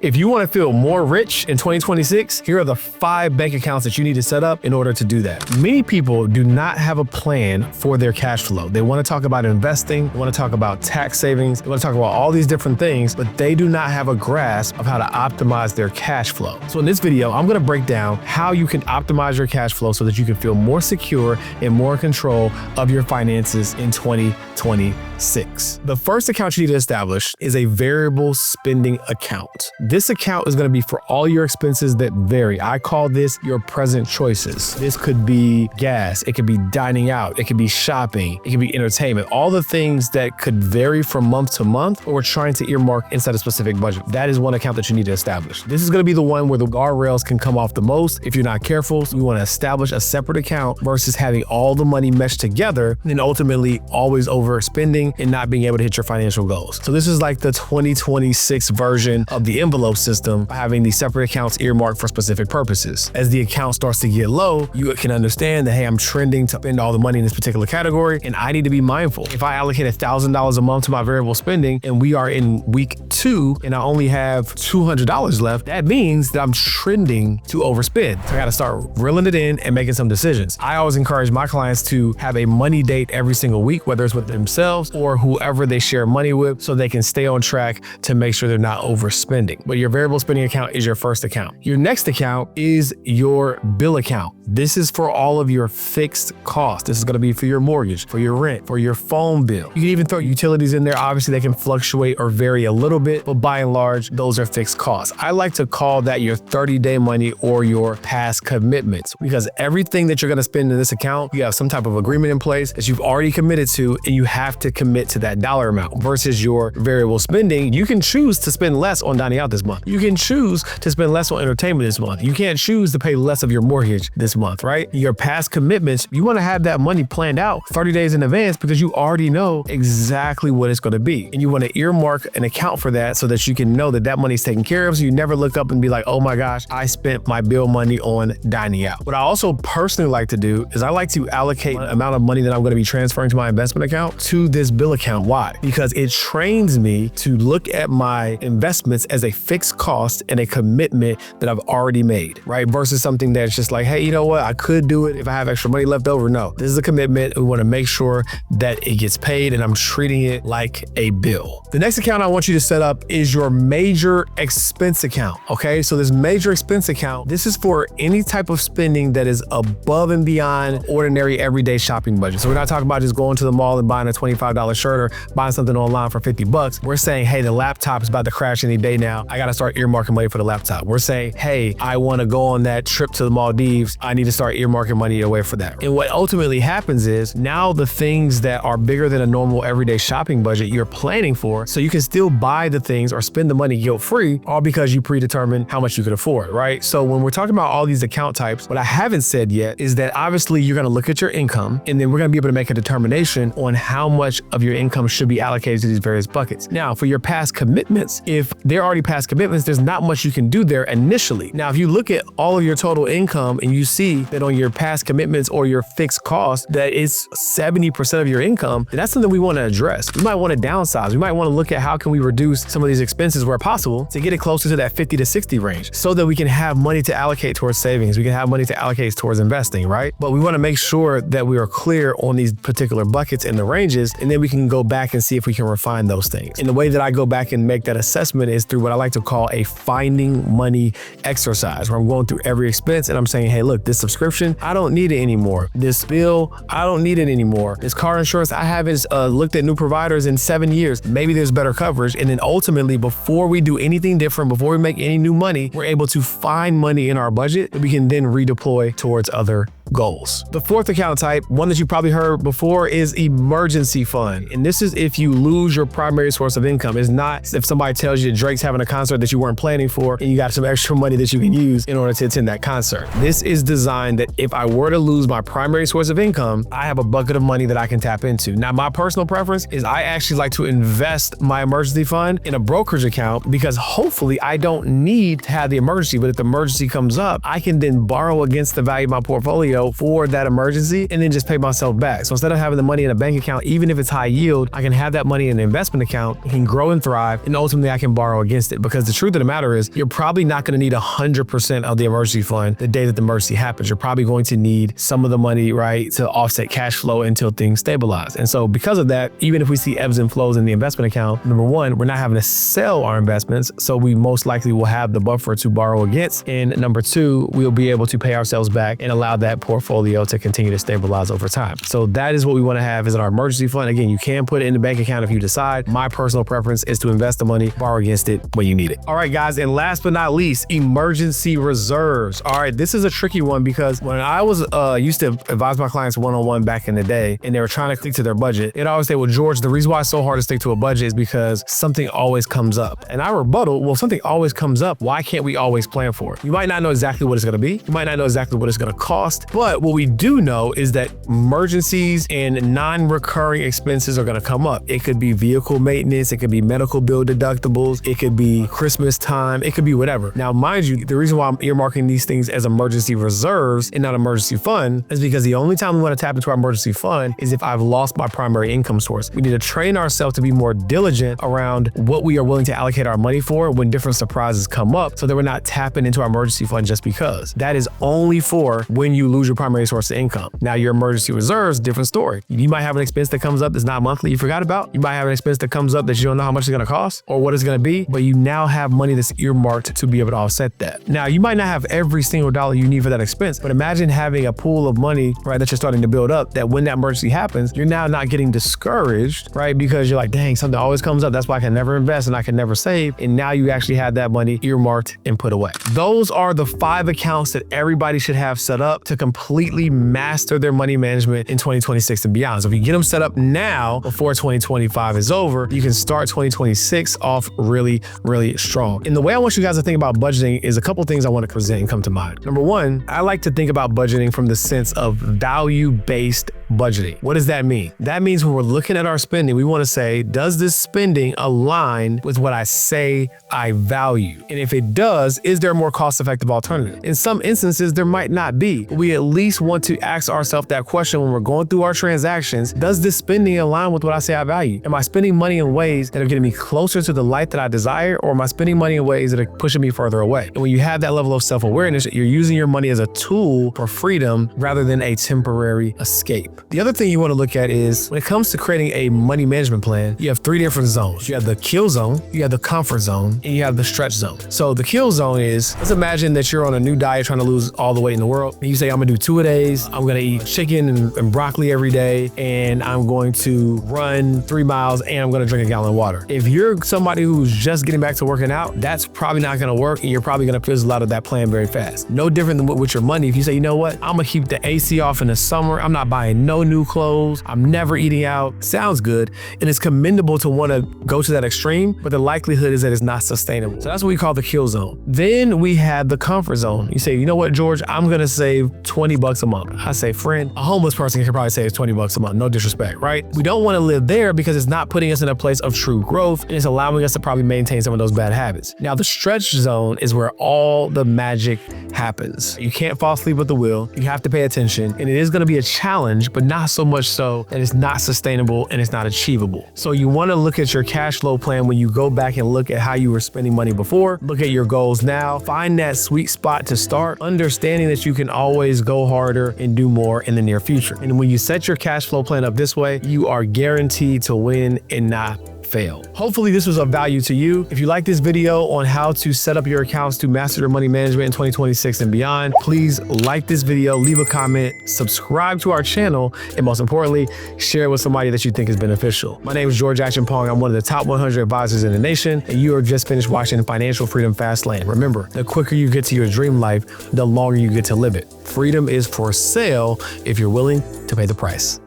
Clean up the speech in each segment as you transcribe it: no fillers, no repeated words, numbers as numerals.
If you want to feel more rich in 2026, here are the 5 bank accounts that you need to set up in order to do that. Many people do not have a plan for their cash flow. They want to talk about investing, they want to talk about tax savings, they want to talk about all these different things, but they do not have a grasp of how to optimize their cash flow. So in this video, I'm going to break down how you can optimize your cash flow so that you can feel more secure and more in control of your finances in 2026. The first account you need to establish is a variable spending account. This account is going to be for all your expenses that vary. I call this your present choices. This could be gas, it could be dining out, it could be shopping, it could be entertainment, all the things that could vary from month to month, or we're trying to earmark inside a specific budget. That is one account that you need to establish. This is going to be the one where the guardrails can come off the most if you're not careful. So we want to establish a separate account versus having all the money meshed together and ultimately always overspending and not being able to hit your financial goals. So this is like the 2026 version of the envelope system, having these separate accounts earmarked for specific purposes. As the account starts to get low, you can understand that, hey, I'm trending to spend all the money in this particular category, and I need to be mindful. If I allocate $1,000 a month to my variable spending and we are in week 2 and I only have $200 left, that means that I'm trending to overspend. So I got to start reeling it in and making some decisions. I always encourage my clients to have a money date every single week, whether it's with themselves or whoever they share money with, so they can stay on track to make sure they're not overspending. But your variable spending account is your first account. Your next account is your bill account. This is for all of your fixed costs. This is going to be for your mortgage, for your rent, for your phone bill. You can even throw utilities in there. Obviously, they can fluctuate or vary a little bit, but by and large, those are fixed costs. I like to call that your 30-day money or your past commitments, because everything that you're going to spend in this account, you have some type of agreement in place that you've already committed to, and you have to commit to that dollar amount. Versus your variable spending, you can choose to spend less on dining out this month. You can choose to spend less on entertainment this month. You can't choose to pay less of your mortgage this month, right? Your past commitments, you want to have that money planned out 30 days in advance because you already know exactly what it's going to be. And you want to earmark an account for that so that you can know that that money's taken care of. So you never look up and be like, oh my gosh, I spent my bill money on dining out. What I also personally like to do is I like to allocate an amount of money that I'm going to be transferring to my investment account to this bill account. Why? Because it trains me to look at my investments as a fixed cost and a commitment that I've already made, right? Versus something that's just like, hey, you know what? I could do it if I have extra money left over. No, this is a commitment. We want to make sure that it gets paid and I'm treating it like a bill. The next account I want you to set up is your major expense account. Okay, so this major expense account, this is for any type of spending that is above and beyond ordinary everyday shopping budget. So we're not talking about just going to the mall and buying a $25 shirt or buying something online for $50. We're saying, hey, the laptop is about to crash any day now. I got to start earmarking money for the laptop. We're saying, hey, I want to go on that trip to the Maldives. I need to start earmarking money away for that. And what ultimately happens is now the things that are bigger than a normal everyday shopping budget you're planning for, so you can still buy the things or spend the money guilt-free, all because you predetermined how much you could afford, right? So when we're talking about all these account types, what I haven't said yet is that obviously you're going to look at your income, and then we're going to be able to make a determination on how much of your income should be allocated to these various buckets. Now, for your past commitments, if they're already past commitments, there's not much you can do there initially. Now, if you look at all of your total income and you see that on your past commitments or your fixed costs that it's 70% of your income, then that's something we want to address. We might want to downsize. We might want to look at how can we reduce some of these expenses where possible to get it closer to that 50 to 60 range so that we can have money to allocate towards savings. We can have money to allocate towards investing, right? But we want to make sure that we are clear on these particular buckets and the ranges, and then we can go back and see if we can refine those things. And the way that I go back and make that assessment is through what I like to call a finding money exercise, where I'm going through every expense and I'm saying, hey, look, this subscription, I don't need it anymore. This bill, I don't need it anymore. This car insurance, I haven't looked at new providers in 7 years. Maybe there's better coverage. And then ultimately, before we do anything different, before we make any new money, we're able to find money in our budget that we can then redeploy towards other goals. The fourth account type, one that you probably heard before, is emergency fund. And this is if you lose your primary source of income. It's not if somebody tells you Drake's having a concert that you weren't planning for and you got some extra money that you can use in order to attend that concert. This is designed that if I were to lose my primary source of income, I have a bucket of money that I can tap into. Now, my personal preference is I actually like to invest my emergency fund in a brokerage account because hopefully I don't need to have the emergency, but if the emergency comes up, I can then borrow against the value of my portfolio portfolio for that emergency and then just pay myself back. So instead of having the money in a bank account, even if it's high yield, I can have that money in an investment account, it can grow and thrive, and ultimately I can borrow against it. Because the truth of the matter is, you're probably not going to need 100% of the emergency fund the day that the emergency happens. You're probably going to need some of the money, right, to offset cash flow until things stabilize. And so because of that, even if we see ebbs and flows in the investment account, number one, we're not having to sell our investments, so we most likely will have the buffer to borrow against. And number two, we'll be able to pay ourselves back and allow that portfolio to continue to stabilize over time. So that is what we want to have is our emergency fund. Again, you can put it in the bank account if you decide. My personal preference is to invest the money, borrow against it when you need it. All right, guys, and last but not least, emergency reserves. All right, this is a tricky one because when I was used to advise my clients one-on-one back in the day and they were trying to stick to their budget, they'd always say, well, George, the reason why it's so hard to stick to a budget is because something always comes up. And I rebuttal, well, something always comes up. Why can't we always plan for it? You might not know exactly what it's going to be. You might not know exactly what it's going to cost. But what we do know is that emergencies and non-recurring expenses are going to come up. It could be vehicle maintenance. It could be medical bill deductibles. It could be Christmas time. It could be whatever. Now, mind you, the reason why I'm earmarking these things as emergency reserves and not emergency fund is because the only time we want to tap into our emergency fund is if I've lost my primary income source. We need to train ourselves to be more diligent around what we are willing to allocate our money for when different surprises come up so that we're not tapping into our emergency fund just because. That is only for when you lose your primary source of income. Now, your emergency reserves, different story. You might have an expense that comes up that's not monthly you forgot about. You might have an expense that comes up that you don't know how much it's going to cost or what it's going to be, but you now have money that's earmarked to be able to offset that. Now, you might not have every single dollar you need for that expense, but imagine having a pool of money, right, that you're starting to build up that when that emergency happens, you're now not getting discouraged, right, because you're like, dang, something always comes up. That's why I can never invest and I can never save. And now you actually have that money earmarked and put away. Those are the 5 accounts that everybody should have set up to completely master their money management in 2026 and beyond. So if you get them set up now before 2025 is over, you can start 2026 off really, really strong. And the way I want you guys to think about budgeting is a couple things I want to present and come to mind. Number one, I like to think about budgeting from the sense of value-based budgeting. What does that mean? That means when we're looking at our spending, we want to say, does this spending align with what I say I value? And if it does, is there a more cost-effective alternative? In some instances, there might not be. We at least want to ask ourselves that question when we're going through our transactions. Does this spending align with what I say I value? Am I spending money in ways that are getting me closer to the life that I desire, or am I spending money in ways that are pushing me further away? And when you have that level of self-awareness, you're using your money as a tool for freedom rather than a temporary escape. The other thing you want to look at is when it comes to creating a money management plan, you have 3 different zones. You have the kill zone, you have the comfort zone, and you have the stretch zone. So the kill zone is, let's imagine that you're on a new diet trying to lose all the weight in the world. And you say, I'm gonna do 2-a-days. I'm gonna eat chicken and broccoli every day. And I'm going to run 3 miles and I'm gonna drink a gallon of water. If you're somebody who's just getting back to working out, that's probably not gonna work. And you're probably gonna fizzle out of that plan very fast. No different than with your money. If you say, you know what, I'm gonna keep the AC off in the summer. I'm not buying no new clothes. I'm never eating out. Sounds good. And it's commendable to want to go to that extreme, but the likelihood is that it's not sustainable. So that's what we call the kill zone. Then we have the comfort zone. You say, you know what, George, I'm going to save $20 a month. I say, friend, a homeless person can probably save $20 a month. No disrespect, right? We don't want to live there because it's not putting us in a place of true growth and it's allowing us to probably maintain some of those bad habits. Now, the stretch zone is where all the magic happens. You can't fall asleep at the wheel. You have to pay attention, and it is going to be a challenge, but not so much so that it's not sustainable and it's not achievable. So you want to look at your cash flow plan when you go back and look at how you were spending money before, look at your goals now, find that sweet spot to start, understanding that you can always go harder and do more in the near future. And when you set your cash flow plan up this way, you are guaranteed to win and not fail. Hopefully this was of value to you. If you like this video on how to set up your accounts to master your money management in 2026 and beyond, please like this video, leave a comment, subscribe to our channel, and most importantly, share it with somebody that you think is beneficial. My name is George Action-Pong. I'm one of the top 100 advisors in the nation, and you are just finished watching Financial Freedom Fast Lane. Remember, the quicker you get to your dream life, the longer you get to live it. Freedom is for sale if you're willing to pay the price.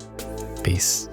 Peace.